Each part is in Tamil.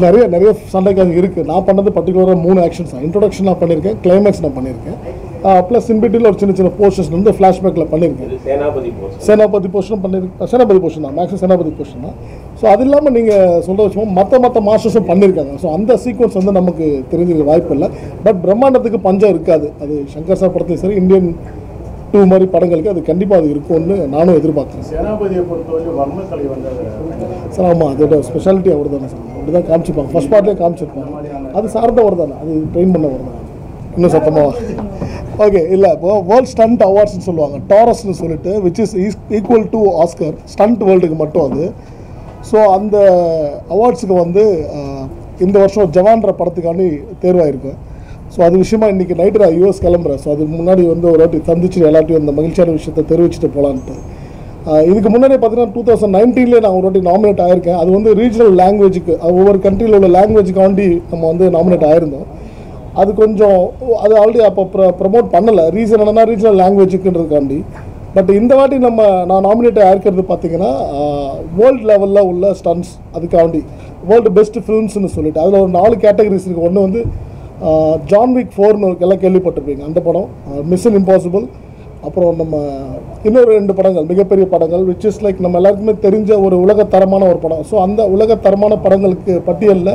நிறைய நிறைய சண்டைக்காக இருக்குது. நான் பண்ணது பர்டிகுலராக 3 ஆக்ஷன்ஸ் தான். இன்ட்ரொடக்ஷன் நான் பண்ணியிருக்கேன், கிளைமேக்ஸ் நான் பண்ணியிருக்கேன், ப்ளஸ் இன்பிட்டில் ஒரு சின்ன சின்ன போர்ஷன்ஸ் வந்து ஃப்ளாஷ்பேக்கில் பண்ணியிருக்கேன். சேனாபதி போர்ஷனும் பண்ணியிருக்கேன். சேனாபதி போர்ஷன் தான், மேக்ஸிமம் சேனாபதி போர்ஷன் தான். ஸோ அது இல்லாமல் நீங்கள் சொல்கிற வச்சுக்கோங்க மற்ற மாஸ்டர்ஸும் பண்ணியிருக்காங்க. ஸோ அந்த சீக்வன்ஸ் வந்து நமக்கு தெரிஞ்சிருக்க வாய்ப்பு இல்லை. பட் பிரம்மாண்டத்துக்கு பஞ்சம் இருக்காது. அது சங்கர் சார் படத்தையும் சரி, இந்தியன் 2 மாதிரி படங்களுக்கு அது கண்டிப்பாக அது இருக்கும்னு நானும் எதிர்பார்க்குறேன். சேனாபதியை பொறுத்தவரை வர்மக்கலை வந்தது சார். ஆமாம், அதோட ஸ்பெஷாலிட்டி அவர் தானே சார். அப்படி தான் காமிச்சிருப்பாங்க, ஃபர்ஸ்ட் பார்ட்லேயே காமிச்சிருப்பாங்க. அது சார்ந்தவர் தானே, அது ட்ரெயின் பண்ணவர் தானே. இன்னும் சத்தமாக ஓகே. இல்லை, இப்போ வேர்ல்ட் ஸ்டண்ட் அவார்ட்ஸ்னு சொல்லுவாங்க, டாரஸ்ன்னு சொல்லிட்டு, which is equal to Oscar stunt வேர்ல்டுக்கு மட்டும் அது. ஸோ அந்த அவார்ட்ஸுக்கு வந்து இந்த வருஷம் ஜவான்ற படத்துக்காண்டி தேர்வாயிருக்கு. ஸோ அது விஷயமா இன்றைக்கி நைட்டு நான் யூஎஸ் கிளம்புறேன். ஸோ அதுக்கு முன்னாடி வந்து ஒரு வாட்டி சந்திச்சு எல்லாத்தையும் அந்த மகிழ்ச்சியான விஷயத்தை தெரிவிச்சுட்டு போகலான்ட்டு. இதுக்கு முன்னாடி பார்த்தீங்கன்னா 2019 நான் ஒரு வாட்டி நாமினேட் ஆகிருக்கேன். அது வந்து ரீஜனல் லாங்குவேஜுக்கு, ஒவ்வொரு கண்ட்ரியில் உள்ள லாங்குவேஜுக்காண்டி நம்ம வந்து நாமினேட் ஆகிருந்தோம். அது கொஞ்சம் அது ஆல்ரெடி அப்போ ப்ரமோட் பண்ணலை. ரீசன் என்னென்னா ரீஜனல் லாங்குவேஜுக்குன்றதுக்காண்டி. பட் இந்த வாட்டி நான் நாமினேட் ஆகிருக்கிறது பார்த்தீங்கன்னா வேர்ல்டு லெவலில் உள்ள ஸ்டன்ஸ், அதுக்காண்டி வேர்ல்டு பெஸ்ட் ஃபிலிம்ஸ்னு சொல்லிட்டு அதில் ஒரு 4 கேட்டகரிஸ் இருக்குது. ஒன்று வந்து ஜான் விக் 4ன்னு எல்லாம் கேள்விப்பட்டிருப்பீங்க, அந்த படம். Mission impossible. அப்புறம் நம்ம இன்னொரு 2 படங்கள், மிகப்பெரிய படங்கள், விச் இஸ் லைக் நம்ம எல்லாருக்குமே தெரிஞ்ச ஒரு உலகத்தரமான ஒரு படம். ஸோ அந்த உலகத்தரமான படங்களுக்கு பட்டியலில்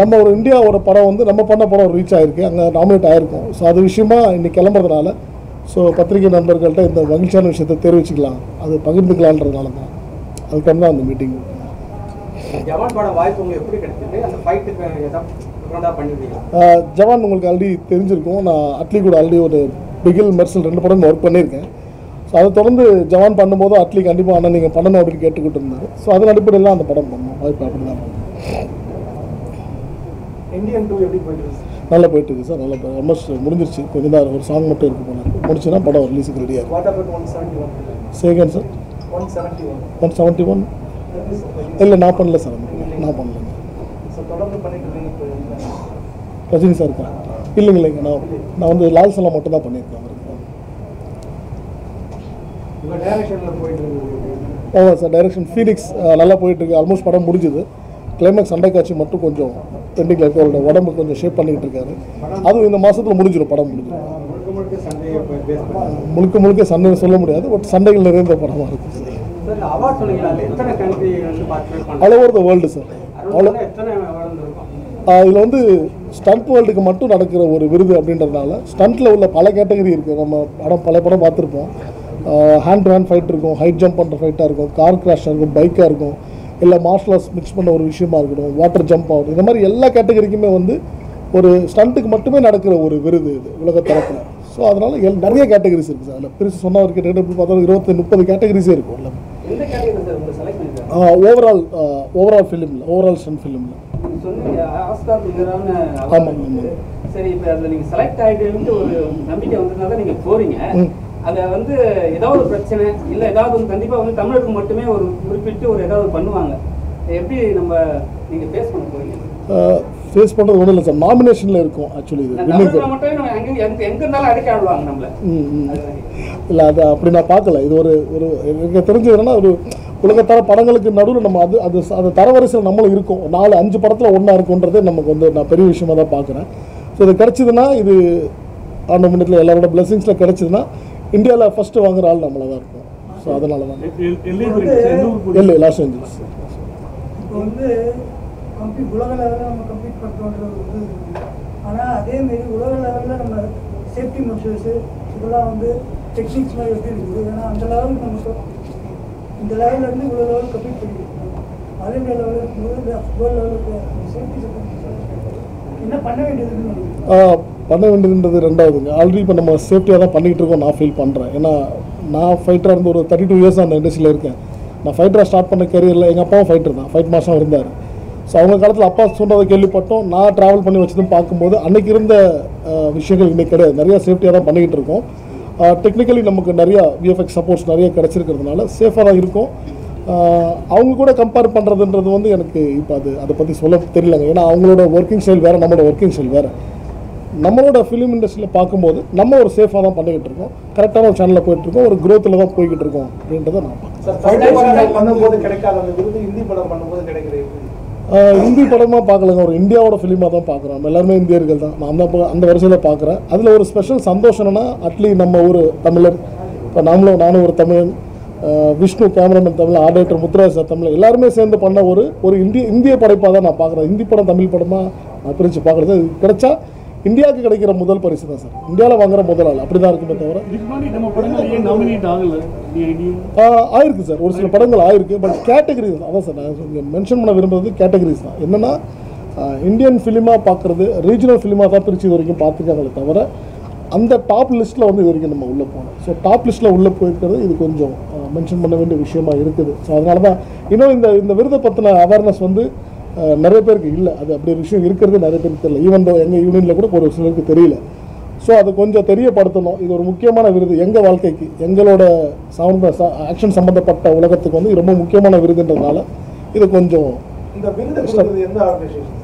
நம்ம ஒரு இந்தியாவோட படம் வந்து நம்ம பண்ண படம் ரீச் ஆகிருக்கு, அங்கே நாமினேட் ஆகிருக்கோம். ஸோ அது விஷயமா இன்றைக்கி கிளம்புறதுனால ஸோ பத்திரிகை நண்பர்கள்ட்ட இந்த மகிழ்ச்சியான விஷயத்தை தெரிவிச்சுக்கலாம், அது பகிர்ந்துக்கலான்றதுனால தான், அதுக்காக தான் அந்த மீட்டிங். ஜவான் உங்களுக்கு ஆல்ரெடி தெரிஞ்சிருக்கும். நான் அட்லி கூட ஆல்ரெடி ஒரு பிகில் மெர்சல் 2 படம் ஒர்க் பண்ணியிருக்கேன். ஸோ அதை தொடர்ந்து ஜவான் பண்ணும்போது அட்லி கண்டிப்பாக அண்ணன் நீங்கள் பண்ணணும் அப்படின்னு கேட்டுக்கிட்டு இருந்தார். ஸோ அதன் அடிப்படையில் அந்த படம் பண்ணோம். வாய்ப்பு அப்படி தான். இந்தியன் 2 எப்படி போயிட்டு நல்லா போயிட்டு இருக்கு சார். நல்லா ஆல்மோஸ்ட் முடிஞ்சிருச்சு. கொஞ்சம் தான் ஒரு சாங் மட்டும் இருக்கு போனார். முடிச்சுன்னா படம் ரிலீஸுக்கு ரெடியாக இருக்கு. சேகன் சார் 171 இல்லை நான் பண்ணல சார். நான் பண்ணல. ரஜினி சார் இருக்கா? இல்லைங்க, நான் வந்து லால் சலாம் மட்டும் தான் பண்ணியிருக்கேன். ஆமாம் சார், டைரக்ஷன் ஃபீனிக்ஸ் நல்லா போயிட்டுருக்கு. ஆல்மோஸ்ட் படம் முடிஞ்சுது. கிளைமேக்ஸ் சண்டை காட்சி மட்டும் கொஞ்சம் பெண்டிங்கில் இருக்க. அவரோட உடம்பு கொஞ்சம் ஷேப் பண்ணிக்கிட்டு இருக்காரு. அதுவும் இந்த மாதத்தில் முடிஞ்சிடும், படம் முடிஞ்சிடும். முழுக்க சண்டை சொல்ல முடியாது, பட் சண்டைகள் நிறைந்த படமாக இருக்கும் sir. All over the world sir. இதில் வந்து ஸ்டண்ட் வேர்ல்டுக்கு மட்டும் நடக்கிற ஒரு விருது அப்படின்றதுனால ஸ்டண்ட்டில் உள்ள பல கேட்டகரி இருக்குது. நம்ம பல படம் பார்த்துருப்போம். ஹேண்ட் டு ஹேண்ட் ஃபைட் இருக்கும், ஹைட் ஜம்ப் பண்ணுற ஃபைட்டாக இருக்கும், கார் கிராஷாக இருக்கும், பைக்காக இருக்கும், இல்லை மார்ஷல் ஆர்ட்ஸ் மிக்ஸ் பண்ண ஒரு விஷயமா இருக்கட்டும், வாட்டர் ஜம்ப் ஆகும். இந்த மாதிரி எல்லா கேட்டகரிக்குமே வந்து ஒரு ஸ்டண்ட்டுக்கு மட்டுமே நடக்கிற ஒரு விருது இது உலகத்தரத்தில். ஸோ அதனால் நிறைய கேட்டகரிஸ் இருக்குது சார். அதில் பிரித்து சொன்னால் ஒரு கேட்டகரி பார்த்தாலும் 20-30 கேட்டகரிஸே இருக்கும். இல்லை ஓவரால் ஃபிலிமில், ஓவரால் ஸ்டண்ட் ஃபிலிமில். ஆமாம். சரி, இப்போ அதில் நீங்கள் செலக்ட் ஆகிட்டு ஒரு நம்பிக்கை வந்ததுனால நீங்கள் போகிறீங்க. அதை வந்து ஏதாவது ஒரு பிரச்சனை இல்லை, ஏதாவது வந்து கண்டிப்பாக வந்து தமிழருக்கு மட்டுமே ஒரு குறிப்பிட்டு ஒரு ஏதாவது பண்ணுவாங்க. எப்படி நீங்கள் ஃபேஸ் பண்ண போகிறீங்க? ஃபேஸ் பண்ணுறது ஒன்றும் இல்லை சார். நாமினேஷனில் இருக்கும் ஆக்சுவலி. இது எங்கே இருந்தாலும் அடிக்க ஆடுவாங்க நம்மள. இல்லை, அது அப்படி நான் பார்க்கல. இது ஒரு எனக்கு தெரிஞ்சதுன்னா ஒரு உலகத்தர படங்களுக்கு நடுவில் நம்ம அது தரவரிசையில் நம்மளும் இருக்கும். 4-5 படத்தில் ஒன்றா இருக்குன்றது நமக்கு வந்து நான் பெரிய விஷயமாக தான் பார்க்குறேன். ஸோ இது கிடச்சிதுன்னா, இது ஆண்டோமெண்ட்டில் எல்லாரோட பிளெஸிங்ஸில் கிடச்சிதுன்னா இந்தியாவில் ஃபஸ்ட்டு வாங்குற ஆள் நம்மளாக தான் இருக்கும். ஸோ அதனால தான் இல்லை லாஸ் ஏஞ்சல்ஸ். இப்போ வந்து உலக லெவலில் நம்ம கம்ப்ளீட் பண்ணுறோன்றது வந்து, ஆனால் அதேமாரி உலக லெவலில் நம்ம சேஃப்டி மெஷர்ஸு இதெல்லாம் வந்து டெக்னிக்ஸ் மாதிரி எப்படி இருக்குது. ஏன்னா அந்த லெவலுக்கு நமக்கு இந்த லெவலில் இவ்வளோ லெவல் கம்ப்ளீட் பண்ணியிருக்கோம். ஆல் இண்டியா லெவலில் இருக்கும்போது வேர்ல்டு லெவலுக்கு சேஃப்டி என்ன பண்ண வேண்டியதுன்னு பண்ண வேண்டியதுன்றது ரெண்டாவதுங்க. ஆல்ரெடி இப்போ நம்ம சேஃப்டியாக தான் பண்ணிக்கிட்டு இருக்கோம் நான் ஃபீல் பண்ணுறேன். ஏன்னா நான் ஃபைட்டராக இருந்து ஒரு 32 இயர்ஸ் அந்த இண்டஸ்ட்ரியில் இருக்கேன். நான் ஃபைட்டராக ஸ்டார்ட் பண்ண கரியரில் எங்கள் அப்பாவும் ஃபைட்டர் தான், ஃபைட் மாஸ்டராக இருந்தார். ஸோ அவங்க காலத்தில் அப்பா சொன்னதை கேள்விப்பட்டோம். நான் ட்ராவல் பண்ணி வச்சதும் பார்க்கும்போது அன்றைக்கி இருந்த விஷயங்கள் இன்றைக்கி கிடையாது. நிறையா சேஃப்டியாக தான் பண்ணிக்கிட்டு இருக்கோம். டெக்னிக்கலி நமக்கு நிறையா விஎஃப்எக்ஸ் சப்போர்ட்ஸ் நிறைய கிடச்சிருக்கிறதுனால சேஃபாக தான் இருக்கும். அவங்க கூட கம்பேர் பண்ணுறதுன்றது வந்து எனக்கு இப்போ அதை பற்றி சொல்ல தெரியலங்க. ஏன்னா அவங்களோட ஒர்க்கிங் ஸ்டைல் வேறு, நம்மளோட ஒர்க்கிங் ஸ்டைல் வேறு. நம்மளோட ஃபிலிம் இண்டஸ்ட்ரியில் பார்க்கும்போது நம்ம ஒரு சேஃபாக தான் பண்ணிக்கிட்டு இருக்கோம், கரெக்டான ஒரு சேனலில் போயிட்டுருக்கோம், ஒரு க்ரோத்தில் தான் போய்கிட்டு இருக்கோம் அப்படின்றத நான் பண்ணும்போது கிடைக்காத அந்த விருது ஹிந்தி படம் பண்ணும்போது கிடைக்கிறது. ஹிந்தி படமாக பார்க்கலங்க, ஒரு இந்தியாவோட ஃபிலிமாக தான் பார்க்குறோம். நம்ம எல்லாருமே இந்தியர்கள் தான். நான் தான் அந்த வரிசையில் பார்க்குறேன். அதில் ஒரு ஸ்பெஷல் சந்தோஷம் என்னன்னா, அட்லீஸ்ட் நம்ம ஒரு தமிழர், இப்போ நானும் ஒரு தமிழன், விஷ்ணு கேமராமேன் தமிழ், ஆர்டேட்டர் முத்துராஜ் சார் தமிழ், எல்லாருமே சேர்ந்து பண்ண ஒரு இந்திய படைப்பாக தான் நான் பார்க்குறேன். ஹிந்தி படம் தமிழ் படமாக நான் பிரித்து பார்க்குறது கிடைச்சா இந்தியாவுக்கு கிடைக்கிற முதல் பரிசு தான் சார். இந்தியாவில் வாங்குற முதல் ஆள் அப்படி தான் இருக்குமே தவிர. ஆயிருக்கு சார், ஒரு சில படங்கள் ஆயிருக்கு. பட் கேட்டகரிஸ் அதான் சார் நான் மென்ஷன் பண்ண விரும்புறது கேட்டகரிஸ் தான். என்னென்னா இந்தியன் ஃபிலிமாக பார்க்குறது, ரீஜனல் ஃபிலிமாக தான் பிரித்து இது வரைக்கும் பார்த்துக்காங்களே தவிர அந்த டாப் லிஸ்ட்டில் வந்து இது வரைக்கும் நம்ம உள்ளே போனோம். ஸோ டாப் லிஸ்ட்டில் உள்ளே போயிருக்கிறது இது கொஞ்சம் மென்ஷன் பண்ண வேண்டிய விஷயமா இருக்குது. ஸோ அதனால தான் இன்னும் இந்த விருதை பற்றின அவேர்னஸ் வந்து நிறைய பேருக்கு இல்லை. அது அப்படி ஒரு விஷயம் இருக்கிறது நிறைய பேருக்கு தெரியல. ஈவன் எங்கள் யூனியனில் கூட ஒரு சிலருக்கு தெரியல. ஸோ அதை கொஞ்சம் தெரியப்படுத்தணும். இது ஒரு முக்கியமான விருது எங்கள் வாழ்க்கைக்கு, எங்களோட ஆக்ஷன் சம்மந்தப்பட்ட உலகத்துக்கு வந்து ரொம்ப முக்கியமான விருதுன்றதுனால இது கொஞ்சம். இந்த விருது எந்த ஆர்கனைசேஷன்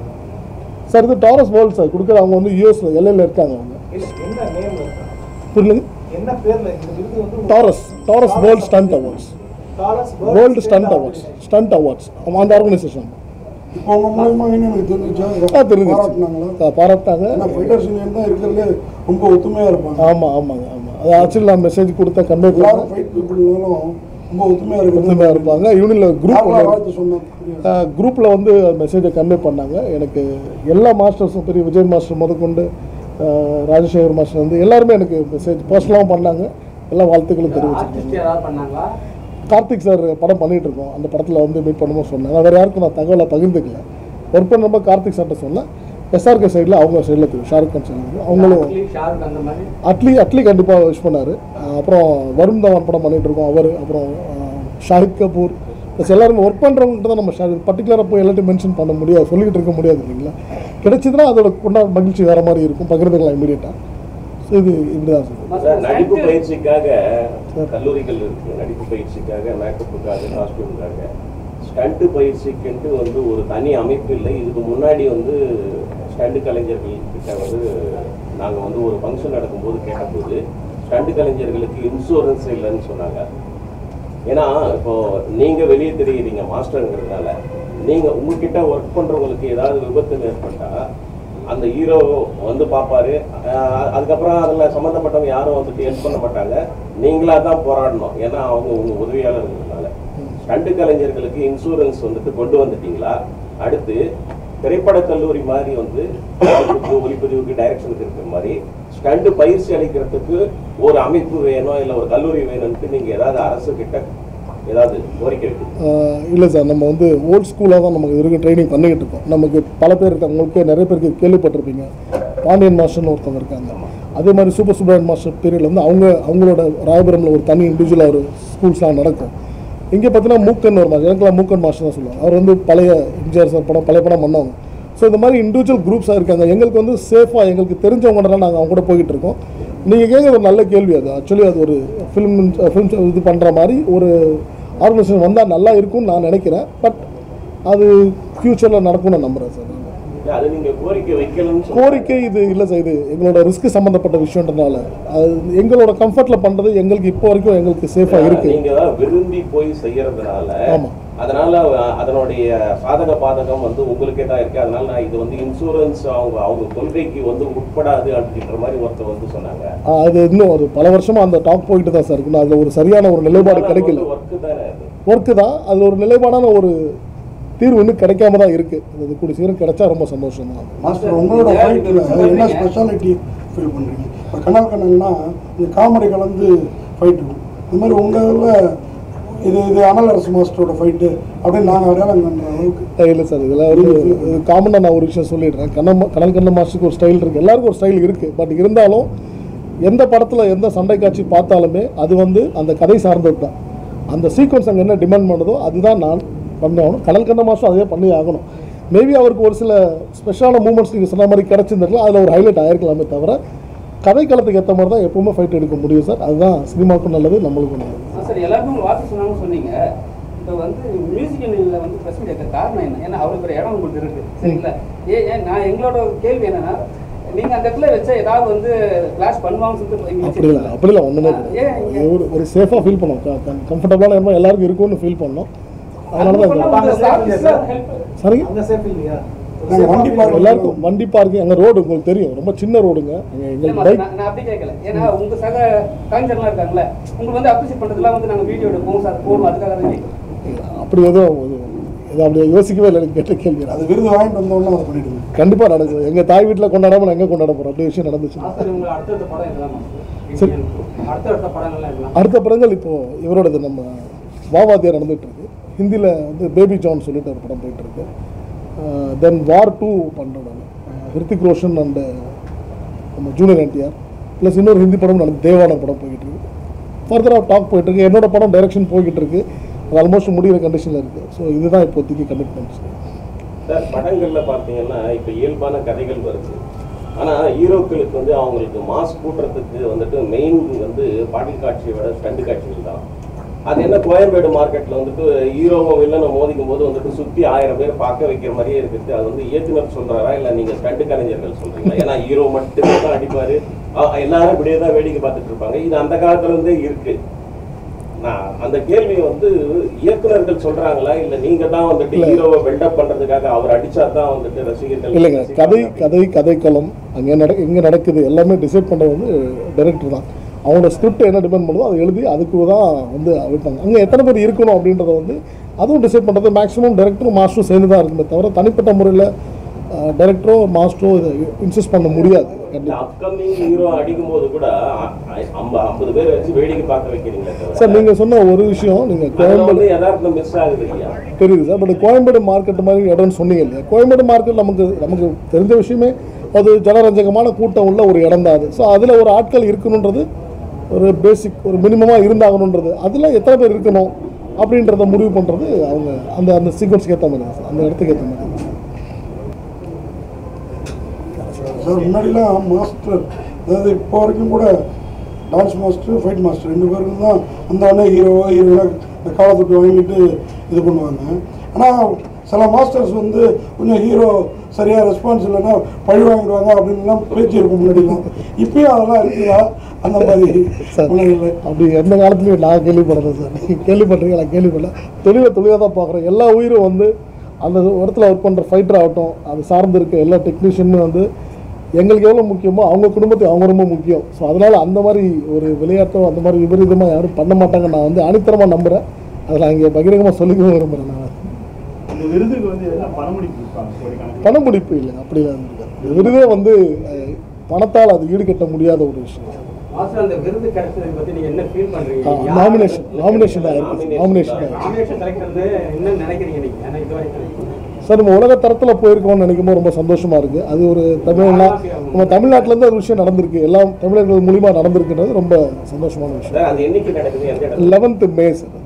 சார்? இது டாரஸ் வேர்ல்ட் சார் கொடுக்குற. அவங்க வந்து யூஎஸ்ல எல்லையில் இருக்காங்க. அவங்க என்ன நேம் புரியல, என்ன பேர்ல இந்த விருது வந்து? Taurus World Stunt Awards. World Stunt Awards அந்த ஆர்கனைசேஷன். இப்போ அவங்க மூலமா எனக்கு தெரிஞ்சிச்சு, பாராட்டாங்க. ஃபைட்டர்ஸ் யூனியன் தான் இருக்கிறதுலே ரொம்ப ஒத்துமையாக இருப்பாங்க. ஆமாம். அது ஆக்சுவலி நான் மெசேஜ் கொடுத்த கன்வே எல்லாரும் ஃபைட் பீப்புள்னாலும் ரொம்ப ஒத்துமையாக இருப்பாங்க. யூனியனில் குரூப்பில் வந்து மெசேஜை கன்வே பண்ணாங்க. எனக்கு எல்லா மாஸ்டர்ஸும், பெரிய விஜய் மாஸ்டர் முதற்கொண்டு ராஜசேகர் மாஸ்டர் வந்து எல்லாருமே எனக்கு மெசேஜ் பர்சனலாகவும் பண்ணாங்க. எல்லா வாழ்த்துக்களும் தெரிவிச்சிருக்காங்க. கார்த்திக் சார் படம் பண்ணிகிட்டு இருக்கோம், அந்த படத்தில் வந்து மீட் பண்ணும்போது சொன்னாங்க. வேறு யாருக்கும் நான் தகவலை பகிர்ந்துக்கல. ஒர்க் பண்ணுறப்ப கார்த்திக் சார்ட்ட சொன்னேன். எஸ்ஆர்கே சைடில் அவங்க சைடில் தெரியும், ஷாருக் கான் சைடில் அவங்களும் அட்லி கண்டிப்பாக விஷ் பண்ணார். அப்புறம் வருண் தவான் படம் பண்ணிகிட்டு இருக்கோம் அவர், அப்புறம் ஷாஹித் கபூர் ப்ளஸ் எல்லாருமே ஒர்க் பண்ணுறவங்ககிட்ட தான் நம்ம பர்டிகுலராக போய் எல்லாத்தையும் மென்ஷன் பண்ண முடியாது, சொல்லிக்கிட்டு இருக்க முடியாது இல்லைங்களா. கிடைச்சதுன்னா அதோட கொண்டாட மகிழ்ச்சி வேறு மாதிரி இருக்கும், பகிர்ந்துக்கலாம் இமீடியட்டாக. ஸோ இது இப்படிதான் சார். நடிப்பு பயிற்சிக்காக கல்லூரிகள் இருக்கு, நடிப்பு பயிற்சிக்காக, மேக்கப்புக்காக, காஸ்டியூமுக்காக. ஸ்டண்ட் பயிற்சிக்குன்ட்டு வந்து ஒரு தனி அமைப்பு இல்லை. இதுக்கு முன்னாடி வந்து ஸ்டண்ட் கலைஞர்கள்கிட்ட வந்து நாங்கள் வந்து ஒரு ஃபங்க்ஷன் நடக்கும்போது கேட்டபோது ஸ்டண்ட் கலைஞர்களுக்கு இன்சூரன்ஸ் இல்லைன்னு சொன்னாங்க. ஏன்னா இப்போ நீங்கள் வெளியே தெரியுறீங்க மாஸ்டருங்கிறதுனால, நீங்கள் உங்ககிட்ட ஒர்க் பண்ணுறவங்களுக்கு ஏதாவது விபத்து ஏற்பட்டால் அந்த ஹீரோ வந்து பார்ப்பாரு. அதுக்கப்புறம் அதில் சம்மந்தப்பட்டவங்க யாரும் வந்துட்டு ஹெல்ப் பண்ண மாட்டாங்க, நீங்களாக தான் போராடணும். ஏன்னா அவங்க உங்கள் உதவியாளர்கள்னால. ஸ்டண்ட் கலைஞர்களுக்கு இன்சூரன்ஸ் வந்துட்டு கொண்டு வந்துட்டீங்களா? அடுத்து திரைப்பட கல்லூரி மாதிரி வந்து ஒளிப்பதிவுக்கு டைரக்ஷனுக்கு இருக்கிற மாதிரி ஸ்டண்ட் பயிற்சி அளிக்கிறதுக்கு ஒரு அமைப்பு வேணும், இல்லை ஒரு கல்லூரி வேணும்ட்டு நீங்கள் ஏதாவது அரசு கிட்ட ஏதாவது கோரிக்கை இருக்கு? இல்லை சார், நம்ம வந்து ஓல்ட் ஸ்கூலாக தான் நமக்கு இருக்க ட்ரைனிங் பண்ணிக்கிட்டு இருக்கோம். நமக்கு பல பேர் இருக்காங்க, உங்களுக்கு நிறைய பேருக்கு கேள்விப்பட்டிருப்பீங்க. பாண்டியன் மாஸ்டர்னு ஒருத்தவங்க இருக்காங்க. அதே மாதிரி சூப்பர் சுப்ரமணியன் மாஸ்டர் பீரியடில் வந்து அவங்களோட ராயபுரமில் ஒரு தனி இண்டிவிஜுவலாக ஒரு ஸ்கூல்ஸ்லாம் நடக்கும். இங்கே பார்த்தீங்கன்னா மூக்கன் ஒரு மாஸ்டர், எனக்குலாம் மூக்கன் மாஸ்டர் தான் சொல்லுவாங்க. அவர் வந்து பழைய எம்ஜிஆர் சார் படம் பழைய படம் பண்ணவங்க. ஸோ இந்த மாதிரி இண்டிவிஜுவல் குரூப்ஸாக இருக்காங்க. எங்களுக்கு வந்து சேஃபாக எங்களுக்கு தெரிஞ்சவங்கலாம் நாங்கள் அவங்க கூட போய்கிட்டு இருக்கோம். நீங்கள் கேட்க ஒரு நல்ல கேள்வி. அது ஆக்சுவலி அது ஒரு ஃபிலிம் இது பண்ணுற மாதிரி ஒரு ஆர்கனைசேஷன் வந்தால் நல்லா இருக்கும்னு நான் நினைக்கிறேன். பட் அது ஃப்யூச்சரில் நடக்கும்னு நான் நம்புகிறேன் சார். அது நீங்கள் கோரிக்கை வைக்கணும்னு கோரிக்கை இது இல்லை சார், இது எங்களோட ரிஸ்க் சம்மந்தப்பட்ட விஷயன்றதுனால அது எங்களோட கம்ஃபர்ட்டில் பண்ணுறது எங்களுக்கு இப்போ வரைக்கும் எங்களுக்கு சேஃபாக இருக்குது. நீங்கள் விரும்பி போய் செய்யறதுனால ஆமாம், அதனால அதனுடைய சாதக பாதகம் வந்து உங்களுக்கே தான் இருக்கு. அதனால நான் இது வந்து இன்சூரன்ஸ் அவங்க கொள்கைக்கு வந்து உட்படாது அப்படின்ற மாதிரி ஒருத்தர் வந்து சொன்னாங்க. அது இன்னும் ஒரு பல வருஷமா அந்த டாக் போயிட்டு தான் சார் இருக்கு. அதில் ஒரு சரியான ஒரு நிலைப்பாடு கிடைக்கல. ஒர்க்கு தான், அதில் ஒரு நிலைப்பாடான ஒரு தீர்வு இன்னும் கிடைக்காம தான் இருக்கு. அது கூடிய சீக்கிரம் கிடைச்சா ரொம்ப சந்தோஷம் தான். மாஸ்டர், உங்களோட ஃபைட்டில் என்ன ஸ்பெஷாலிட்டி ஃபீல் பண்ணுறீங்க? இப்போ கனல் கண்ணன்னா இந்த காமெடி கலந்து ஃபைட்டு, இந்த மாதிரி உங்களில் இது அனலரசு மாஸ்டரோட ஃபைட்டு அப்படின்னு நாங்கள் அடையாளம் பண்ணுற அளவுக்கு இல்லை சார். இதெல்லாம் ஒரு காமனாக நான் ஒரு விஷயம் சொல்லிடுறேன். கனல் கண்ண மாஸ்டருக்கு ஒரு ஸ்டைல் இருக்குது, எல்லாருக்கும் ஒரு ஸ்டைல் இருக்குது. பட் இருந்தாலும் எந்த படத்தில் எந்த சண்டை காட்சி பார்த்தாலுமே அது வந்து அந்த கதை சார்ந்தது தான். அந்த சீக்வன்ஸ் அங்கே என்ன டிமாண்ட் பண்ணுதோ அதுதான் நான் பண்ணி ஆகணும். கனல் கண்ண மாஸ்டர் அதே பண்ணி ஆகணும். மேபி அவருக்கு ஒரு சில ஸ்பெஷலான மூமெண்ட்ஸ் நீங்கள் சொன்ன மாதிரி கிடச்சிருந்துருக்கலாம், அதில் ஒரு ஹைலைட் ஆகிருக்கலாமே தவிர கதை காலத்துக்கு ஏற்ற மாதிரி தான் எப்பவுமே ஃபைட் எடுக்க முடியும் சார். அதுதான் சினிமாவுக்கும் நல்லது, நம்மளுக்கும் நல்லது சார். எல்லாருக்கும் வார்த்தை சொன்னாங்கன்னு சொன்னீங்க. இப்போ வந்து மியூசிக் யூனியனில் வந்து பிரச்சனை இருக்க காரணம் என்ன? ஏன்னா அவருக்கு ஒரு இடம் உங்களுக்கு இருக்குது, சரிங்களா? ஏன் நான் எங்களோட கேள்வி என்னன்னா, நீங்கள் அந்த இடத்துல வச்சா ஏதாவது வந்து கிளாஷ் பண்ணுவாங்கன்னு சொல்லிட்டு அப்படிலாம் ஒன்றுமே ஒரு சேஃபாக ஃபீல் பண்ணோம், கம்ஃபர்டபுளான இடமா எல்லாருக்கும் இருக்கும்னு ஃபீல் பண்ணோம். அதனால தான் அந்த staff இல்லையா சார்? சரிங்க அந்த சேஃப் இல்லையா? நாங்கள் வண்டி பார்க்க எல்லாருக்கும் வண்டி பார்க்கிங் எங்கள் ரோடு உங்களுக்கு தெரியும், ரொம்ப சின்ன ரோடுங்க. எங்களுக்கு பைக் நான் அப்படி கேட்கல. ஏன்னா உங்க சக கலைஞர்லாம் இருக்காங்கல்ல, உங்களுக்கு வந்து அப்ரிஷியேட் பண்றதுலாம் வந்து நாங்க வீடியோ எடுப்போம் சார், போடுவோம், அதுக்காக தான் கேட்குறோம். அப்படி எதுவும் அப்படி யோசிக்கவே இல்லை. எனக்கு கேட்ட கேள்வி அது விருது வாங்கிட்டு வந்தோடனே அதை பண்ணிடுங்க. கண்டிப்பாக நடக்குது. எங்கள் தாய் வீட்டில் கொண்டாடாமல் நான் எங்கே கொண்டாட போகிறோம்? அப்படி விஷயம் நடந்துச்சு. மாஸ்டர் உங்க அடுத்தடுத்த படம் எல்லாம் சரி. அடுத்தடுத்த படங்கள்லாம் எல்லாம் அடுத்த படங்கள் இப்போது இவரோடது நம்ம வாவாத்தியார் நடந்துகிட்டு இருக்கு. ஹிந்தியில் வந்து பேபி ஜான் சொல்லிட்டு ஒரு படம் போயிட்டுருக்கு. தென் வார் 2 பண்ணுறோம். ஹிருத்திக் ரோஷன் அண்டு நம்ம ஜூனியர் என்டிஆர் ப்ளஸ் இன்னொரு ஹிந்தி படம் நடந்து தேவான படம் போய்கிட்டு இருக்கு. ஃபர்தராக டாக் போயிட்டுருக்கு. என்னோட படம் டைரக்ஷன் போய்கிட்டு இருக்கு. அது ஆல்மோஸ்ட் முடிகிற கண்டிஷனில் இருக்குது. ஸோ இதுதான் இப்போதைக்கு கமிட்மெண்ட்ஸ். சார் படங்களில் பார்த்தீங்கன்னா இப்போ இயல்பான கதைகள் வருது. ஆனால் ஹீரோக்களுக்கு வந்து அவங்களுக்கு மாஸ் கூட்டுறதுக்கு வந்துட்டு மெயின் வந்து பாடல் காட்சியை விட ஸ்டண்ட் காட்சிகள் தான். அது என்ன கோயம்பேடு மார்க்கெட்டில் வந்துட்டு ஹீரோவும் வில்லனை மோதிக்கும் போது வந்துட்டு சுற்றி 1000 பேர் பார்க்க வைக்கிற மாதிரியே இருக்குது. அது வந்து இயக்குனர் சொல்கிறாரா இல்லை நீங்கள் ஸ்டண்ட் கலைஞர்கள் சொல்கிறீங்களா? ஏன்னா ஹீரோ மட்டுமே தான் அடிப்பார், எல்லாரும் இப்படியே தான் வேடிக்கை பார்த்துட்டு இருப்பாங்க. இது அந்த காலத்துலேருந்தே இருக்குது. நான் அந்த கேள்வியை வந்து இயக்குனர்கள் சொல்றாங்களா இல்ல நீங்க தான் வந்துட்டு ஹீரோவை பில்டப் பண்றதுக்காக அவர் அடிச்சா தான் வந்துட்டு ரசிகர்கள்? இல்லைங்க, கதைக்களம் அங்கே எங்கே நடக்குது எல்லாமே டிசைட் பண்ணுறது வந்து டைரக்டர் தான். அவங்களோட ஸ்கிரிப்ட் என்ன டிபெண்ட் பண்ணுதோ அதை எழுதி அதுக்கு தான் வந்து வைப்பாங்க. அங்கே எத்தனை பேர் இருக்கணும் அப்படின்றத வந்து அதுவும் டிசைட் பண்ணுறது மேக்ஸிமம் டைரக்டரும் மாஸ்டரும் சேர்ந்து தான் இருக்குமே தவிர தனிப்பட்ட முறையில் டைரக்டரோ மாஸ்டரோ இதை இன்சிஸ்ட் பண்ண முடியாது. அப்கமிங் ஹீரோ அடிக்கும் போது கூட 50 பேர் வச்சு வேடிக்கை பார்க்க வைக்கிறீங்களா சார்? நீங்கள் சொன்ன ஒரு விஷயம், நீங்கள் கோயம்பேடு யதார்த்தம் மிஸ் ஆகுது இல்லையா? தெரியுது சார். பட் கோயம்பேடு மார்க்கெட் மாதிரி இடம்னு சொன்னீங்க இல்லையா? கோயம்பேடு மார்க்கெட் நமக்கு தெரிஞ்ச விஷயமே அது ஜனரஞ்சகமான கூட்டம் உள்ள ஒரு இடம் தான் அது. ஸோ அதில் ஒரு ஆட்கள் இருக்கணுன்றது ஒரு பேசிக் ஒரு மினிமமாக இருந்தாகணுன்றது, அதில் எத்தனை பேர் இருக்கணும் அப்படின்றத முடிவு பண்ணுறது அவங்க அந்த அந்த சீக்வன்ஸுக்கு ஏற்ற மாதிரி சார், அந்த இடத்துக்கு ஏற்ற மாதிரி. சார் முன்னாடிலாம் மாஸ்டர், அதாவது இப்போ வரைக்கும் கூட டான்ஸ் மாஸ்டர், ஃபைட் மாஸ்டர் 2 பேருக்கும் தான் அந்த உடனே ஹீரோவாக இந்த காலத்துக்கு வாங்கிட்டு இது பண்ணுவாங்க. ஆனால் சில மாஸ்டர்ஸ் வந்து கொஞ்சம் ஹீரோ சரியாக ரெஸ்பான்ஸ் இல்லைன்னா பழி வாங்கிடுவாங்க அப்படின்லாம் பேச்சு இருக்கும் முன்னாடிலாம். இப்பயும் அதெல்லாம் இருக்குதா அந்த மாதிரி? சார் அப்படி எந்த காலத்துலையும் நான் கேள்விப்படுறேன் சார். நீங்கள் கேள்விப்படுறீங்க, நான் கேள்விப்படல. தொழிலாக தான் பார்க்குறேன். எல்லா உயிரும் வந்து அந்த இடத்துல ஒர்க் பண்ணுற ஃபைட்டர் ஆகட்டும், அது சார்ந்து இருக்க எல்லா டெக்னீஷியனும் வந்து எங்களுக்கு எவ்வளோ முக்கியமோ அவங்க குடும்பத்துக்கு அவங்க ரொம்ப முக்கியம். ஸோ அதனால் அந்த மாதிரி ஒரு விளையாட்டோ அந்த மாதிரி விபரீதமாக யாரும் பண்ண மாட்டாங்க. நான் வந்து அனித்தரமாக நம்புகிறேன். அதில் இங்கே பகிரங்கமாக சொல்லிக்கவும் விரும்புகிறேன். நான் இந்த விருதுக்கு வந்து பணமுடிப்பு இல்லை, அப்படிலாம் இருக்காது. இந்த விருதே வந்து பணத்தால் அது ஈடுகட்ட முடியாத ஒரு விஷயம். மாஸ்டர் அந்த விருது கிடைச்சதை பத்தி நீங்க என்ன ஃபீல் பண்றீங்க? நாமினேஷன் தான் இருக்கு. நாமினேஷன் கிடைக்கிறது என்ன நினைக்கிறீங்க நீங்க? ஏன்னா இதுவரைக்கும் சார் நம்ம உலக தரத்தில் போயிருக்கோம்னு நினைக்கும் போது ரொம்ப சந்தோஷமாக இருக்குது. அது ஒரு நம்ம தமிழ்நாட்டிலேருந்து ஒரு விஷயம் நடந்திருக்கு, எல்லாம் தமிழர்கள் மூலிமா நடந்திருக்குன்றது ரொம்ப சந்தோஷமான விஷயம். 11th May சார்,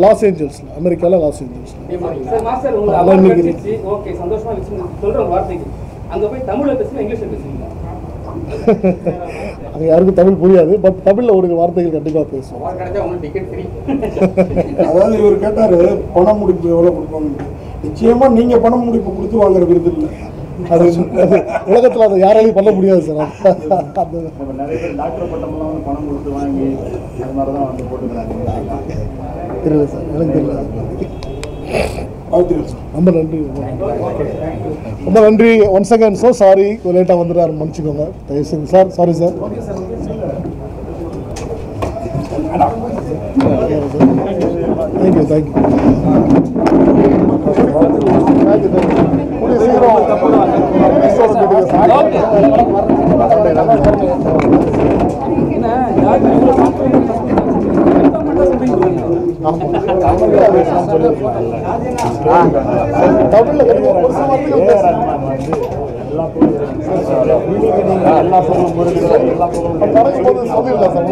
லாஸ் ஏஞ்சல்ஸில், அமெரிக்காவில் லாஸ் ஏஞ்சல்ஸில். மாஸ்டர் உங்களுக்கு ஓகே சந்தோஷமா சொல்கிற வார்த்தைக்கு அங்கே போய் தமிழில் பேசுனா இங்கிலீஷில் பேசுவீங்களா? அது யாருக்கும் தமிழ் புரியாது, பட் தமிழில் ஒரு வார்த்தைகள் கண்டிப்பாக பேசுவோம். அதாவது இவர் கேட்டார் பணம் முடிப்பு எவ்வளோ கொடுப்பாங்க. நிச்சயமா நீங்க பணம் முடிப்பு கொடுத்து வாங்குற விருது இல்லை. அது உலகத்தில் அதை யாராலையும் பண்ண முடியாது சார். அந்த நிறைய பேர் டாக்டர் பட்டமெல்லாம் வந்து பணம் கொடுத்து வாங்கி அது மாதிரி தான் வந்து போட்டுக்கிறாங்க. தெரியல சார், எனக்கு தெரியல. ரொம்ப நன்றி, ரொம்ப நன்றி. ஒன் செகண்ட், ஸோ சாரி லேட்டாக வந்துடுறாரு, மன்னிச்சுக்கோங்க தயவு செஞ்சு sir. Sorry sir. Thank you thank you. தமிழ்ல ஒரு சில வார்த்தைகள் எல்லா பொருளும் நடக்கும்போது சொல்லிடலாம் சார்.